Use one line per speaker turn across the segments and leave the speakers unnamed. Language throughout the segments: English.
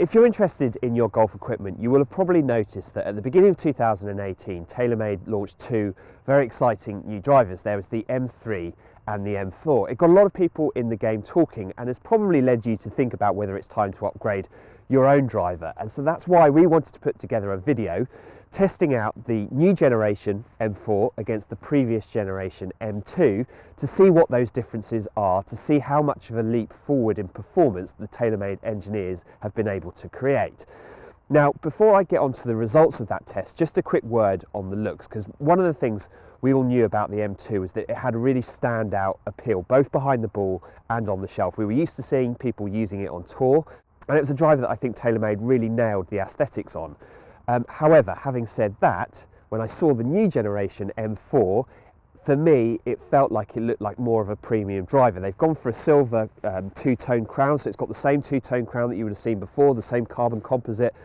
If you're interested in your golf equipment, you will have probably noticed that at the beginning of 2018, TaylorMade launched two very exciting new drivers. There was the M3 and the M4. It got a lot of people in the game talking and has probably led you to think about whether it's time to upgrade your own driver. And so that's why we wanted to put together a video testing out the new generation M4 against the previous generation M2 to see what those differences are, to see how much of a leap forward in performance the TaylorMade engineers have been able to create. Now, before I get onto the results of that test, just a quick word on the looks, because one of the things we all knew about the M2 was that it had a really standout appeal, both behind the ball and on the shelf. We were used to seeing people using it on tour, and it was a driver that I think TaylorMade really nailed the aesthetics on. However, having said that, when I saw the new generation M4, for me, it felt like it looked like more of a premium driver. They've gone for a silver two-tone crown, so it's got the same two-tone crown that you would have seen before, the same carbon composite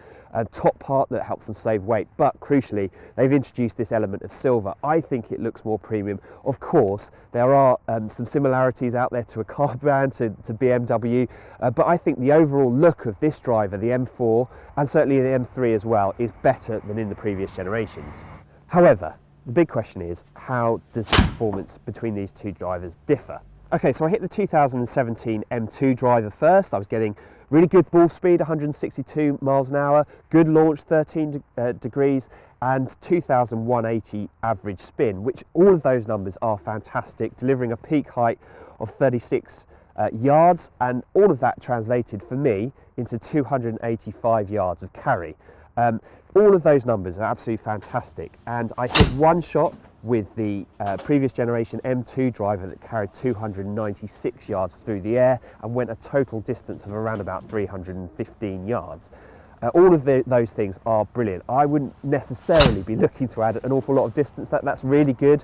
top part that helps them save weight. But crucially, they've introduced this element of silver. I think it looks more premium. Of course, there are some similarities out there to a car brand, to BMW, but I think the overall look of this driver, the M4, and certainly the M3 as well, is better than in the previous generations. However, the big question is, how does the performance between these two drivers differ? Okay, so I hit the 2017 M2 driver first. I was getting really good ball speed, 162 miles an hour, good launch, 13 degrees, and 2,180 average spin, which all of those numbers are fantastic, delivering a peak height of 36 yards, and all of that translated for me into 285 yards of carry. All of those numbers are absolutely fantastic, and I hit one shot with the previous generation M2 driver that carried 296 yards through the air and went a total distance of around about 315 yards. All of those things are brilliant. I wouldn't necessarily be looking to add an awful lot of distance. That's really good.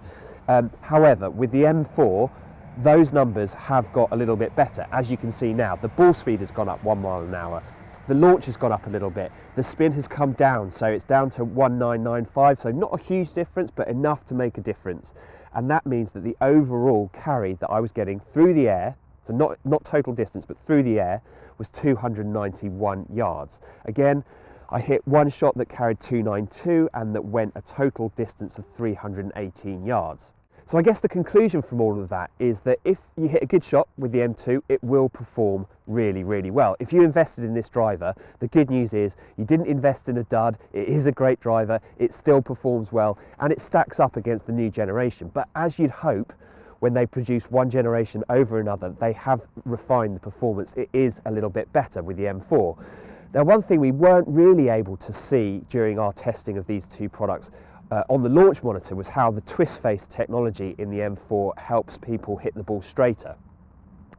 However, with the M4, those numbers have got a little bit better. As you can see now, the ball speed has gone up 1 mile an hour. The launch has gone up a little bit. The spin has come down, so it's down to 1995, so not a huge difference, but enough to make a difference. And that means that the overall carry that I was getting through the air, so not total distance, but through the air, was 291 yards. Again, I hit one shot that carried 292 and that went a total distance of 318 yards. So I guess the conclusion from all of that is that if you hit a good shot with the M2, it will perform really, really well. If you invested in this driver, the good news is you didn't invest in a dud. It is a great driver, it still performs well, and it stacks up against the new generation. But as you'd hope, when they produce one generation over another, they have refined the performance. It is a little bit better with the M4. Now, one thing we weren't really able to see during our testing of these two products on the launch monitor was how the twist face technology in the M4 helps people hit the ball straighter.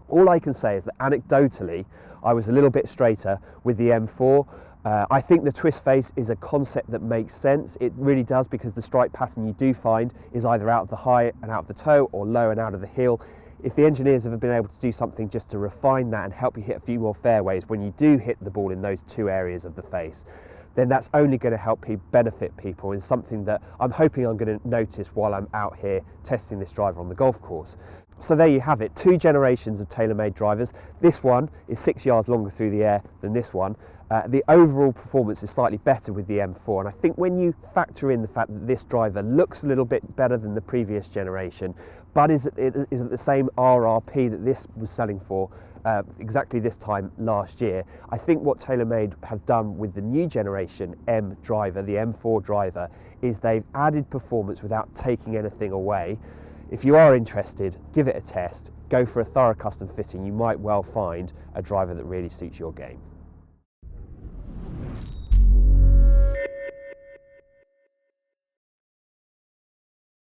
All I can say is that anecdotally, I was a little bit straighter with the M4. I think the twist face is a concept that makes sense. It really does, because the strike pattern you do find is either out of the high and out of the toe, or low and out of the heel. If the engineers have been able to do something just to refine that and help you hit a few more fairways when you do hit the ball in those two areas of the face, then that's only going to help benefit people, in something that I'm hoping I'm going to notice while I'm out here testing this driver on the golf course. So there you have it, two generations of TaylorMade drivers. This one is 6 yards longer through the air than this one. The overall performance is slightly better with the M4, and I think when you factor in the fact that this driver looks a little bit better than the previous generation, but is at the same RRP that this was selling for exactly this time last year, I think what TaylorMade have done with the new generation M driver, the M4 driver, is they've added performance without taking anything away. If you are interested, give it a test, go for a thorough custom fitting. You might well find a driver that really suits your game.